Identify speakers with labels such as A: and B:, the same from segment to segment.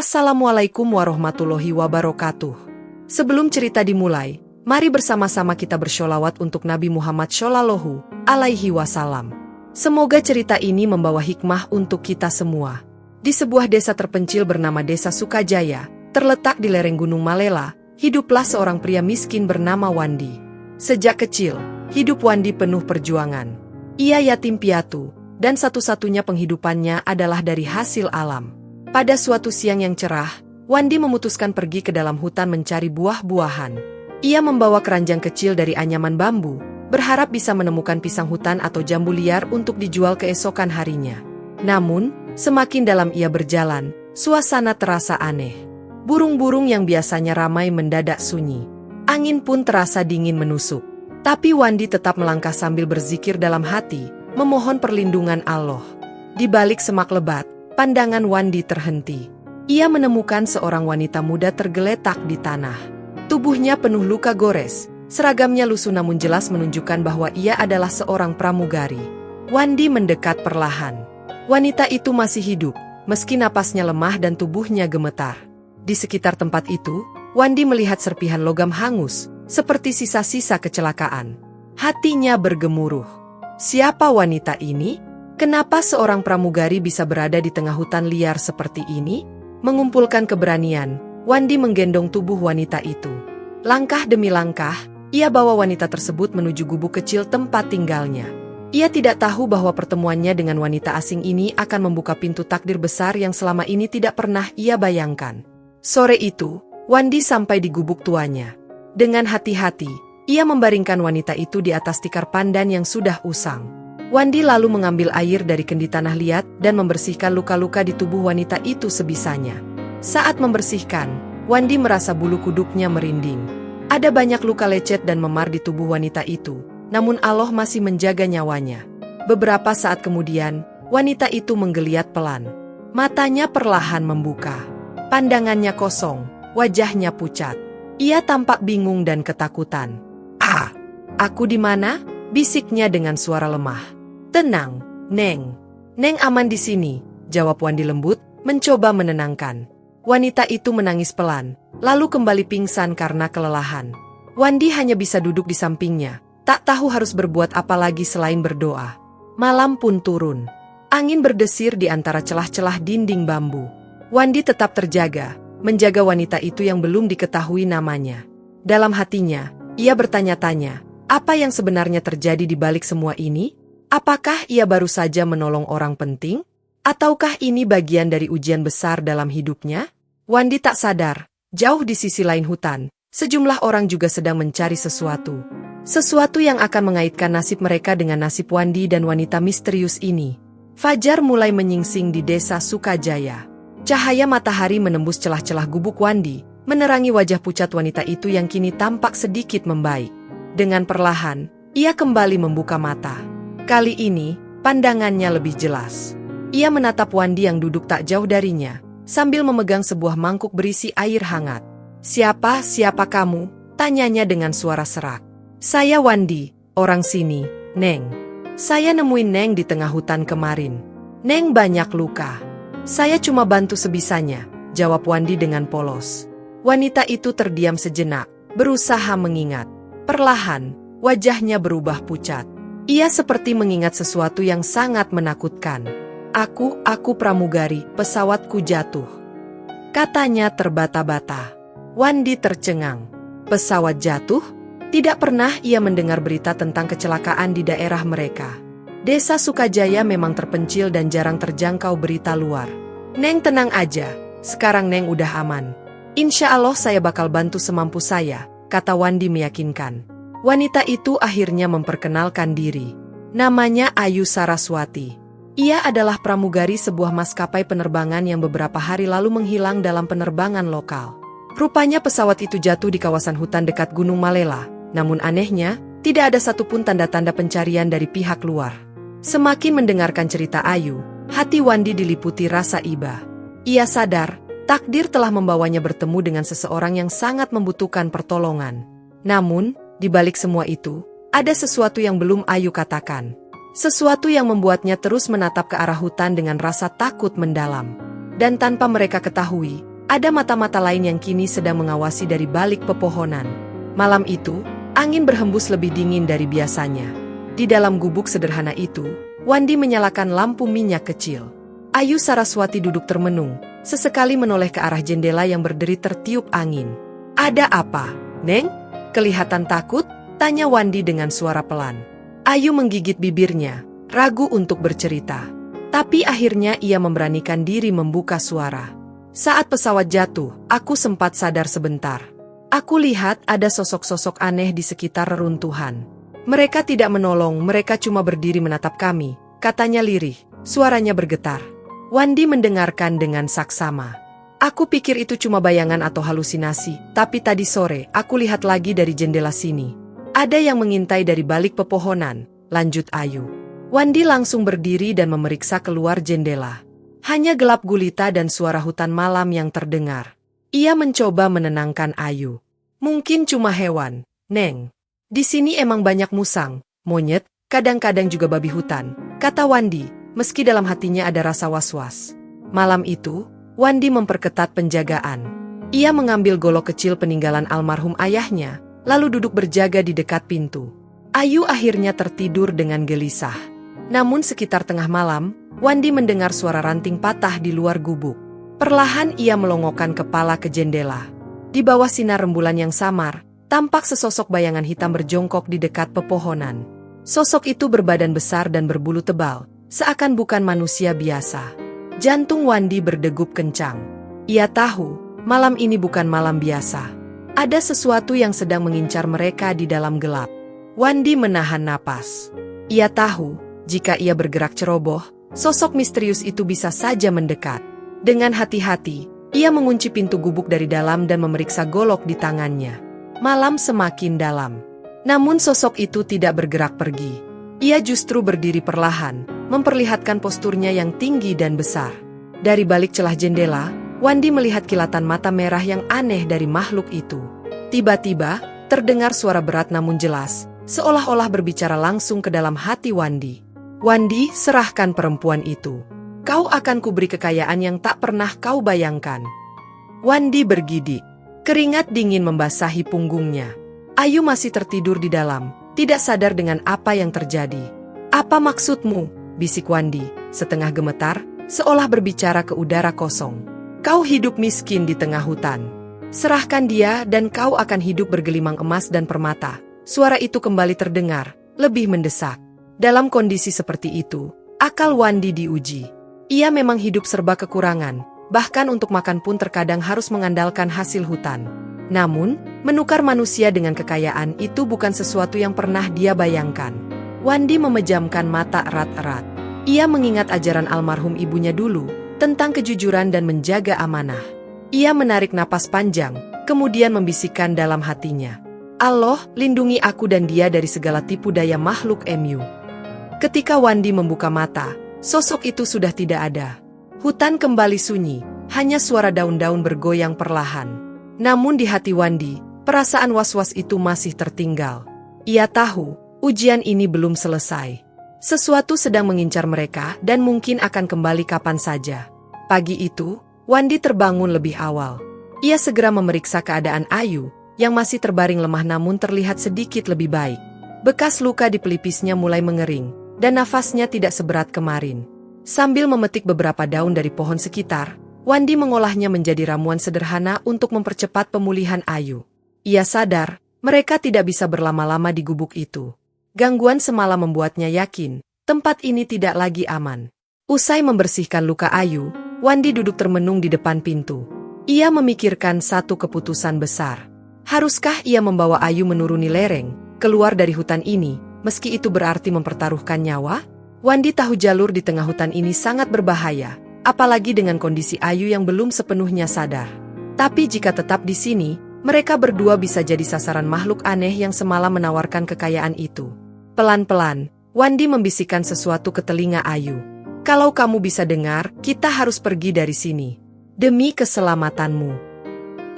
A: Assalamualaikum warahmatullahi wabarakatuh. Sebelum cerita dimulai, mari bersama-sama kita bersholawat untuk Nabi Muhammad Shallallahu Alaihi Wasallam. Semoga cerita ini membawa hikmah untuk kita semua. Di sebuah desa terpencil bernama Desa Sukajaya, terletak di lereng Gunung Malela, hiduplah seorang pria miskin bernama Wandi. Sejak kecil, hidup Wandi penuh perjuangan. Ia yatim piatu, dan satu-satunya penghidupannya adalah dari hasil alam. Pada suatu siang yang cerah, Wandi memutuskan pergi ke dalam hutan mencari buah-buahan. Ia membawa keranjang kecil dari anyaman bambu, berharap bisa menemukan pisang hutan atau jambu liar untuk dijual keesokan harinya. Namun, semakin dalam ia berjalan, suasana terasa aneh. Burung-burung yang biasanya ramai mendadak sunyi. Angin pun terasa dingin menusuk. Tapi Wandi tetap melangkah sambil berzikir dalam hati, memohon perlindungan Allah. Di balik semak lebat, pandangan Wandi terhenti. Ia menemukan seorang wanita muda tergeletak di tanah. Tubuhnya penuh luka gores, seragamnya lusuh namun jelas menunjukkan bahwa ia adalah seorang pramugari. Wandi mendekat perlahan. Wanita itu masih hidup, meski napasnya lemah dan tubuhnya gemetar. Di sekitar tempat itu, Wandi melihat serpihan logam hangus, seperti sisa-sisa kecelakaan. Hatinya bergemuruh. Siapa wanita ini? Kenapa seorang pramugari bisa berada di tengah hutan liar seperti ini? Mengumpulkan keberanian, Wandi menggendong tubuh wanita itu. Langkah demi langkah, ia bawa wanita tersebut menuju gubuk kecil tempat tinggalnya. Ia tidak tahu bahwa pertemuannya dengan wanita asing ini akan membuka pintu takdir besar yang selama ini tidak pernah ia bayangkan. Sore itu, Wandi sampai di gubuk tuanya. Dengan hati-hati, ia membaringkan wanita itu di atas tikar pandan yang sudah usang. Wandi lalu mengambil air dari kendi tanah liat dan membersihkan luka-luka di tubuh wanita itu sebisanya. Saat membersihkan, Wandi merasa bulu kuduknya merinding. Ada banyak luka lecet dan memar di tubuh wanita itu, namun Allah masih menjaga nyawanya. Beberapa saat kemudian, wanita itu menggeliat pelan. Matanya perlahan membuka. Pandangannya kosong, wajahnya pucat. Ia tampak bingung dan ketakutan. "Ah, aku di mana?" bisiknya dengan suara lemah. "Tenang, Neng. Neng aman di sini," jawab Wandi lembut, mencoba menenangkan. Wanita itu menangis pelan, lalu kembali pingsan karena kelelahan. Wandi hanya bisa duduk di sampingnya, tak tahu harus berbuat apa lagi selain berdoa. Malam pun turun. Angin berdesir di antara celah-celah dinding bambu. Wandi tetap terjaga, menjaga wanita itu yang belum diketahui namanya. Dalam hatinya, ia bertanya-tanya, apa yang sebenarnya terjadi di balik semua ini? Apakah ia baru saja menolong orang penting? Ataukah ini bagian dari ujian besar dalam hidupnya? Wandi tak sadar, jauh di sisi lain hutan, sejumlah orang juga sedang mencari sesuatu. Sesuatu yang akan mengaitkan nasib mereka dengan nasib Wandi dan wanita misterius ini. Fajar mulai menyingsing di Desa Sukajaya. Cahaya matahari menembus celah-celah gubuk Wandi, menerangi wajah pucat wanita itu yang kini tampak sedikit membaik. Dengan perlahan, ia kembali membuka mata. Kali ini, pandangannya lebih jelas. Ia menatap Wandi yang duduk tak jauh darinya, sambil memegang sebuah mangkuk berisi air hangat. Siapa kamu?" tanyanya dengan suara serak. "Saya Wandi, orang sini, Neng. Saya nemuin Neng di tengah hutan kemarin. Neng banyak luka. Saya cuma bantu sebisanya," jawab Wandi dengan polos. Wanita itu terdiam sejenak, berusaha mengingat. Perlahan, wajahnya berubah pucat. Ia seperti mengingat sesuatu yang sangat menakutkan. Aku pramugari, pesawatku jatuh," katanya terbata-bata. Wandi tercengang. Pesawat jatuh? Tidak pernah ia mendengar berita tentang kecelakaan di daerah mereka. Desa Sukajaya memang terpencil dan jarang terjangkau berita luar. "Neng tenang aja, sekarang Neng udah aman. Insya Allah saya bakal bantu semampu saya," kata Wandi meyakinkan. Wanita itu akhirnya memperkenalkan diri. Namanya Ayu Saraswati. Ia adalah pramugari sebuah maskapai penerbangan yang beberapa hari lalu menghilang dalam penerbangan lokal. Rupanya pesawat itu jatuh di kawasan hutan dekat Gunung Malela, namun anehnya, tidak ada satupun tanda-tanda pencarian dari pihak luar. Semakin mendengarkan cerita Ayu, hati Wandi diliputi rasa iba. Ia sadar, takdir telah membawanya bertemu dengan seseorang yang sangat membutuhkan pertolongan. Namun, di balik semua itu, ada sesuatu yang belum Ayu katakan. Sesuatu yang membuatnya terus menatap ke arah hutan dengan rasa takut mendalam. Dan tanpa mereka ketahui, Ada mata-mata lain yang kini sedang mengawasi dari balik pepohonan. Malam itu, angin berhembus lebih dingin dari biasanya. Di dalam gubuk sederhana itu, Wandi menyalakan lampu minyak kecil. Ayu Saraswati duduk termenung, sesekali menoleh ke arah jendela yang berderi tertiup angin. "Ada apa, Neng? Kelihatan takut?" tanya Wandi dengan suara pelan. Ayu menggigit bibirnya, ragu untuk bercerita. Tapi akhirnya ia memberanikan diri membuka suara. "Saat pesawat jatuh, aku sempat sadar sebentar. Aku lihat ada sosok-sosok aneh di sekitar reruntuhan. Mereka tidak menolong, mereka cuma berdiri menatap kami," katanya lirih, suaranya bergetar. Wandi mendengarkan dengan saksama. "Aku pikir itu cuma bayangan atau halusinasi, tapi tadi sore aku lihat lagi dari jendela sini. Ada yang mengintai dari balik pepohonan," lanjut Ayu. Wandi langsung berdiri dan memeriksa keluar jendela. Hanya gelap gulita dan suara hutan malam yang terdengar. Ia mencoba menenangkan Ayu. "Mungkin cuma hewan, Neng. Di sini emang banyak musang, monyet, kadang-kadang juga babi hutan," kata Wandi, meski dalam hatinya ada rasa was-was. Malam itu, Wandi memperketat penjagaan. Ia mengambil golok kecil peninggalan almarhum ayahnya, lalu duduk berjaga di dekat pintu. Ayu akhirnya tertidur dengan gelisah. Namun sekitar tengah malam, Wandi mendengar suara ranting patah di luar gubuk. Perlahan ia melongokkan kepala ke jendela. Di bawah sinar rembulan yang samar, tampak sesosok bayangan hitam berjongkok di dekat pepohonan. Sosok itu berbadan besar dan berbulu tebal, seakan bukan manusia biasa. Jantung Wandi berdegup kencang. Ia tahu, malam ini bukan malam biasa. Ada sesuatu yang sedang mengincar mereka di dalam gelap. Wandi menahan napas. Ia tahu, jika ia bergerak ceroboh, sosok misterius itu bisa saja mendekat. Dengan hati-hati, ia mengunci pintu gubuk dari dalam dan memeriksa golok di tangannya. Malam semakin dalam. Namun sosok itu tidak bergerak pergi. Ia justru berdiri perlahan, memperlihatkan posturnya yang tinggi dan besar. Dari balik celah jendela, Wandi melihat kilatan mata merah yang aneh dari makhluk itu. Tiba-tiba, terdengar suara berat namun jelas, seolah-olah berbicara langsung ke dalam hati Wandi. "Wandi, serahkan perempuan itu. Kau akan kuberi kekayaan yang tak pernah kau bayangkan." Wandi bergidik. Keringat dingin membasahi punggungnya. Ayu masih tertidur di dalam, tidak sadar dengan apa yang terjadi. "Apa maksudmu?" bisik Wandi, setengah gemetar, seolah berbicara ke udara kosong. "Kau hidup miskin di tengah hutan. Serahkan dia dan kau akan hidup bergelimang emas dan permata." Suara itu kembali terdengar, lebih mendesak. Dalam kondisi seperti itu, akal Wandi diuji. Ia memang hidup serba kekurangan, bahkan untuk makan pun terkadang harus mengandalkan hasil hutan. Namun, menukar manusia dengan kekayaan itu bukan sesuatu yang pernah dia bayangkan. Wandi memejamkan mata erat-erat. Ia mengingat ajaran almarhum ibunya dulu, tentang kejujuran dan menjaga amanah. Ia menarik napas panjang, kemudian membisikkan dalam hatinya, "Allah, lindungi aku dan dia dari segala tipu daya makhluk MU." Ketika Wandi membuka mata, sosok itu sudah tidak ada. Hutan kembali sunyi, hanya suara daun-daun bergoyang perlahan. Namun di hati Wandi, perasaan was-was itu masih tertinggal. Ia tahu, ujian ini belum selesai. Sesuatu sedang mengincar mereka dan mungkin akan kembali kapan saja. Pagi itu, Wandi terbangun lebih awal. Ia segera memeriksa keadaan Ayu, yang masih terbaring lemah namun terlihat sedikit lebih baik. Bekas luka di pelipisnya mulai mengering, dan nafasnya tidak seberat kemarin. Sambil memetik beberapa daun dari pohon sekitar, Wandi mengolahnya menjadi ramuan sederhana untuk mempercepat pemulihan Ayu. Ia sadar, mereka tidak bisa berlama-lama di gubuk itu. Gangguan semalam membuatnya yakin, tempat ini tidak lagi aman. Usai membersihkan luka Ayu, Wandi duduk termenung di depan pintu. Ia memikirkan satu keputusan besar. Haruskah ia membawa Ayu menuruni lereng, keluar dari hutan ini, meski itu berarti mempertaruhkan nyawa? Wandi tahu jalur di tengah hutan ini sangat berbahaya, apalagi dengan kondisi Ayu yang belum sepenuhnya sadar. Tapi jika tetap di sini, mereka berdua bisa jadi sasaran makhluk aneh yang semalam menawarkan kekayaan itu. Pelan-pelan, Wandi membisikkan sesuatu ke telinga Ayu. "Kalau kamu bisa dengar, kita harus pergi dari sini. Demi keselamatanmu."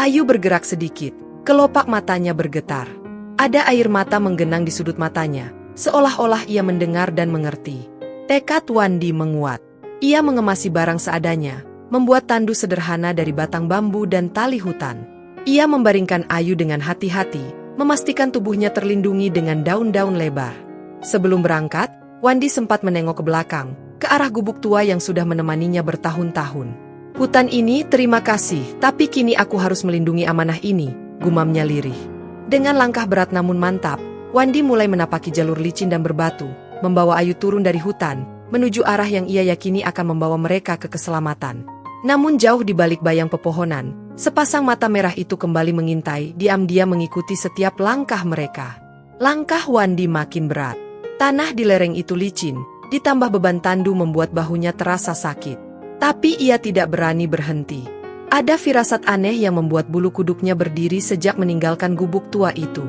A: Ayu bergerak sedikit, kelopak matanya bergetar. Ada air mata menggenang di sudut matanya, seolah-olah ia mendengar dan mengerti. Tekad Wandi menguat. Ia mengemasi barang seadanya, membuat tandu sederhana dari batang bambu dan tali hutan. Ia membaringkan Ayu dengan hati-hati, memastikan tubuhnya terlindungi dengan daun-daun lebar. Sebelum berangkat, Wandi sempat menengok ke belakang, ke arah gubuk tua yang sudah menemaninya bertahun-tahun. "Hutan ini, terima kasih, tapi kini aku harus melindungi amanah ini," gumamnya lirih. Dengan langkah berat namun mantap, Wandi mulai menapaki jalur licin dan berbatu, membawa Ayu turun dari hutan, menuju arah yang ia yakini akan membawa mereka ke keselamatan. Namun jauh di balik bayang pepohonan, sepasang mata merah itu kembali mengintai, diam-diam mengikuti setiap langkah mereka. Langkah Wandi makin berat. Tanah di lereng itu licin, ditambah beban tandu membuat bahunya terasa sakit. Tapi ia tidak berani berhenti. Ada firasat aneh yang membuat bulu kuduknya berdiri sejak meninggalkan gubuk tua itu.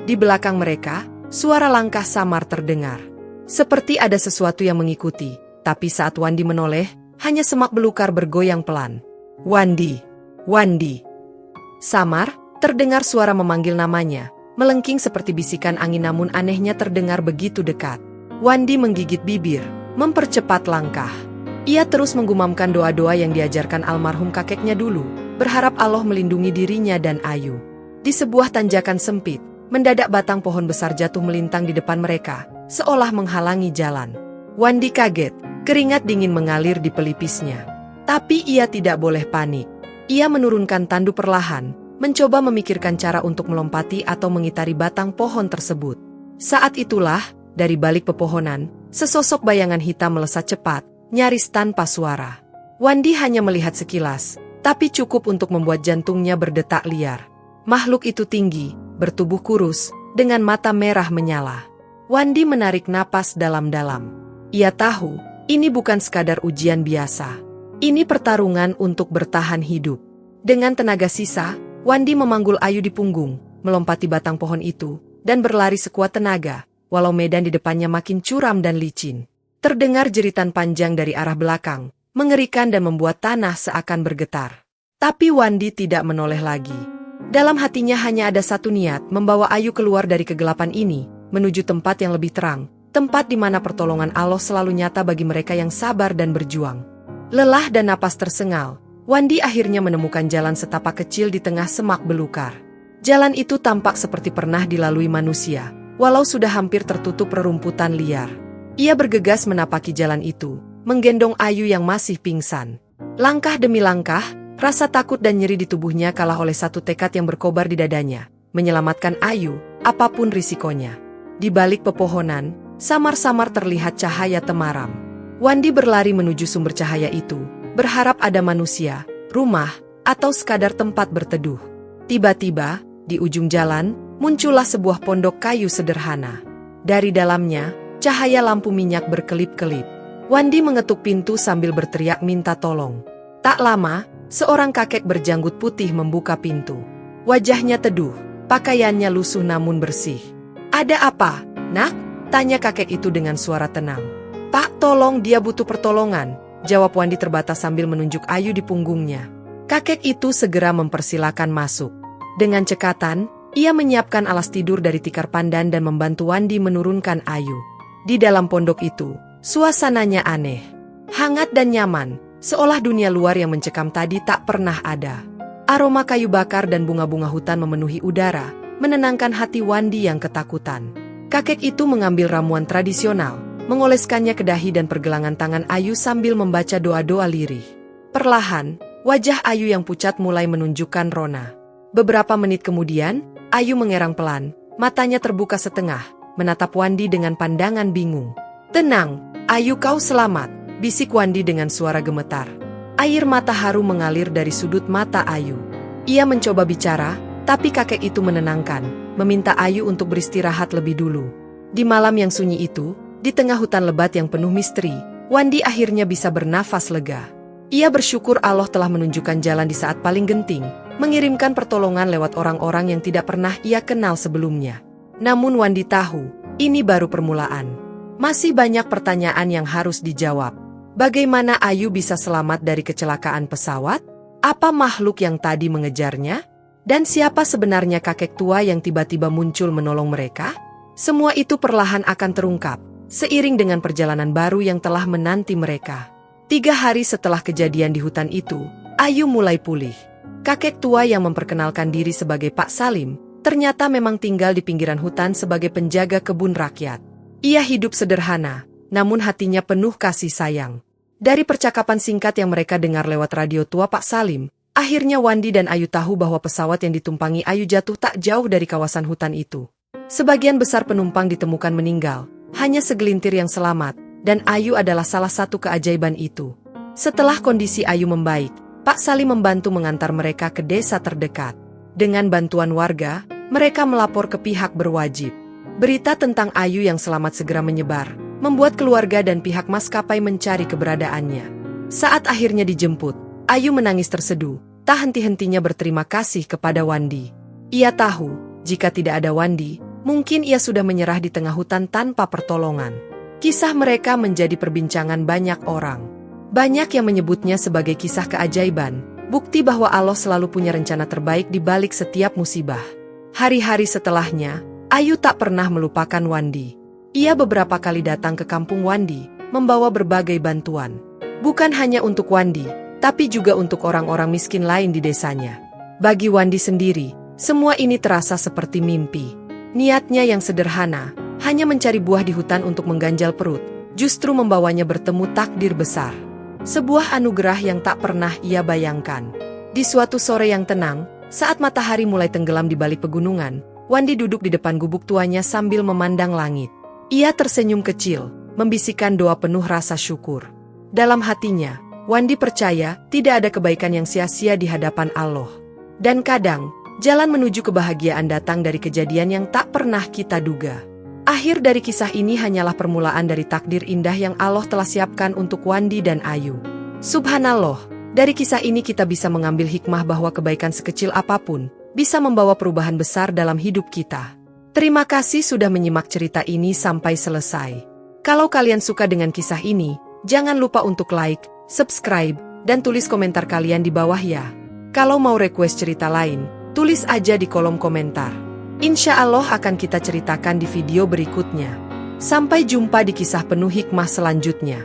A: Di belakang mereka, suara langkah samar terdengar. Seperti ada sesuatu yang mengikuti, tapi saat Wandi menoleh, hanya semak belukar bergoyang pelan. "Wandi! Wandi!" Samar, terdengar suara memanggil namanya, melengking seperti bisikan angin namun anehnya terdengar begitu dekat. Wandi menggigit bibir, mempercepat langkah. Ia terus menggumamkan doa-doa yang diajarkan almarhum kakeknya dulu, berharap Allah melindungi dirinya dan Ayu. Di sebuah tanjakan sempit, mendadak batang pohon besar jatuh melintang di depan mereka, seolah menghalangi jalan. Wandi kaget, keringat dingin mengalir di pelipisnya. Tapi ia tidak boleh panik. Ia menurunkan tandu perlahan, mencoba memikirkan cara untuk melompati atau mengitari batang pohon tersebut. Saat itulah, dari balik pepohonan, sesosok bayangan hitam melesat cepat, nyaris tanpa suara. Wandi hanya melihat sekilas, tapi cukup untuk membuat jantungnya berdetak liar. Makhluk itu tinggi, bertubuh kurus, dengan mata merah menyala. Wandi menarik napas dalam-dalam. Ia tahu, ini bukan sekadar ujian biasa. Ini pertarungan untuk bertahan hidup. Dengan tenaga sisa, Wandi memanggul Ayu di punggung, melompati batang pohon itu, dan berlari sekuat tenaga, walau medan di depannya makin curam dan licin. Terdengar jeritan panjang dari arah belakang, mengerikan dan membuat tanah seakan bergetar. Tapi Wandi tidak menoleh lagi. Dalam hatinya hanya ada satu niat, membawa Ayu keluar dari kegelapan ini, menuju tempat yang lebih terang, tempat di mana pertolongan Allah selalu nyata bagi mereka yang sabar dan berjuang. Lelah dan napas tersengal, Wandi akhirnya menemukan jalan setapak kecil di tengah semak belukar. Jalan itu tampak seperti pernah dilalui manusia, walau sudah hampir tertutup rerumputan liar. Ia bergegas menapaki jalan itu, menggendong Ayu yang masih pingsan. Langkah demi langkah, rasa takut dan nyeri di tubuhnya kalah oleh satu tekad yang berkobar di dadanya, menyelamatkan Ayu, apapun risikonya. Di balik pepohonan, samar-samar terlihat cahaya temaram. Wandi berlari menuju sumber cahaya itu, berharap ada manusia, rumah, atau sekadar tempat berteduh. Tiba-tiba, di ujung jalan, muncullah sebuah pondok kayu sederhana. Dari dalamnya, cahaya lampu minyak berkelip-kelip. Wandi mengetuk pintu sambil berteriak minta tolong. Tak lama, seorang kakek berjanggut putih membuka pintu. Wajahnya teduh, pakaiannya lusuh namun bersih. "Ada apa, nak?" tanya kakek itu dengan suara tenang. "Pak, tolong, dia butuh pertolongan," jawab Wandi terbatas sambil menunjuk Ayu di punggungnya. Kakek itu segera mempersilakan masuk. Dengan cekatan, ia menyiapkan alas tidur dari tikar pandan dan membantu Wandi menurunkan Ayu. Di dalam pondok itu, suasananya aneh, hangat dan nyaman, seolah dunia luar yang mencekam tadi tak pernah ada. Aroma kayu bakar dan bunga-bunga hutan memenuhi udara, menenangkan hati Wandi yang ketakutan. Kakek itu mengambil ramuan tradisional, mengoleskannya ke dahi dan pergelangan tangan Ayu sambil membaca doa-doa lirih. Perlahan, wajah Ayu yang pucat mulai menunjukkan rona. Beberapa menit kemudian, Ayu mengerang pelan, matanya terbuka setengah, menatap Wandi dengan pandangan bingung. "Tenang, Ayu, kau selamat," bisik Wandi dengan suara gemetar. Air mata haru mengalir dari sudut mata Ayu. Ia mencoba bicara, tapi kakek itu menenangkan, meminta Ayu untuk beristirahat lebih dulu. Di malam yang sunyi itu, di tengah hutan lebat yang penuh misteri, Wandi akhirnya bisa bernafas lega. Ia bersyukur Allah telah menunjukkan jalan di saat paling genting, mengirimkan pertolongan lewat orang-orang yang tidak pernah ia kenal sebelumnya. Namun Wandi tahu, ini baru permulaan. Masih banyak pertanyaan yang harus dijawab. Bagaimana Ayu bisa selamat dari kecelakaan pesawat? Apa makhluk yang tadi mengejarnya? Dan siapa sebenarnya kakek tua yang tiba-tiba muncul menolong mereka? Semua itu perlahan akan terungkap, seiring dengan perjalanan baru yang telah menanti mereka. 3 hari setelah kejadian di hutan itu, Ayu mulai pulih. Kakek tua yang memperkenalkan diri sebagai Pak Salim, ternyata memang tinggal di pinggiran hutan sebagai penjaga kebun rakyat. Ia hidup sederhana, namun hatinya penuh kasih sayang. Dari percakapan singkat yang mereka dengar lewat radio tua Pak Salim, akhirnya Wandi dan Ayu tahu bahwa pesawat yang ditumpangi Ayu jatuh tak jauh dari kawasan hutan itu. Sebagian besar penumpang ditemukan meninggal, hanya segelintir yang selamat, dan Ayu adalah salah satu keajaiban itu. Setelah kondisi Ayu membaik, Pak Salim membantu mengantar mereka ke desa terdekat. Dengan bantuan warga, mereka melapor ke pihak berwajib. Berita tentang Ayu yang selamat segera menyebar, membuat keluarga dan pihak maskapai mencari keberadaannya. Saat akhirnya dijemput, Ayu menangis terseduh, tak henti-hentinya berterima kasih kepada Wandi. Ia tahu, jika tidak ada Wandi, mungkin ia sudah menyerah di tengah hutan tanpa pertolongan. Kisah mereka menjadi perbincangan banyak orang. Banyak yang menyebutnya sebagai kisah keajaiban, bukti bahwa Allah selalu punya rencana terbaik di balik setiap musibah. Hari-hari setelahnya, Ayu tak pernah melupakan Wandi. Ia beberapa kali datang ke kampung Wandi, membawa berbagai bantuan. Bukan hanya untuk Wandi, tapi juga untuk orang-orang miskin lain di desanya. Bagi Wandi sendiri, semua ini terasa seperti mimpi. Niatnya yang sederhana, hanya mencari buah di hutan untuk mengganjal perut, justru membawanya bertemu takdir besar. Sebuah anugerah yang tak pernah ia bayangkan. Di suatu sore yang tenang, saat matahari mulai tenggelam di balik pegunungan, Wandi duduk di depan gubuk tuanya sambil memandang langit. Ia tersenyum kecil, membisikkan doa penuh rasa syukur. Dalam hatinya, Wandi percaya tidak ada kebaikan yang sia-sia di hadapan Allah. Dan kadang, jalan menuju kebahagiaan datang dari kejadian yang tak pernah kita duga. Akhir dari kisah ini hanyalah permulaan dari takdir indah yang Allah telah siapkan untuk Wandi dan Ayu. Subhanallah, dari kisah ini kita bisa mengambil hikmah bahwa kebaikan sekecil apapun bisa membawa perubahan besar dalam hidup kita. Terima kasih sudah menyimak cerita ini sampai selesai. Kalau kalian suka dengan kisah ini, jangan lupa untuk like, subscribe, dan tulis komentar kalian di bawah ya. Kalau mau request cerita lain, tulis aja di kolom komentar. Insya Allah akan kita ceritakan di video berikutnya. Sampai jumpa di kisah penuh hikmah selanjutnya.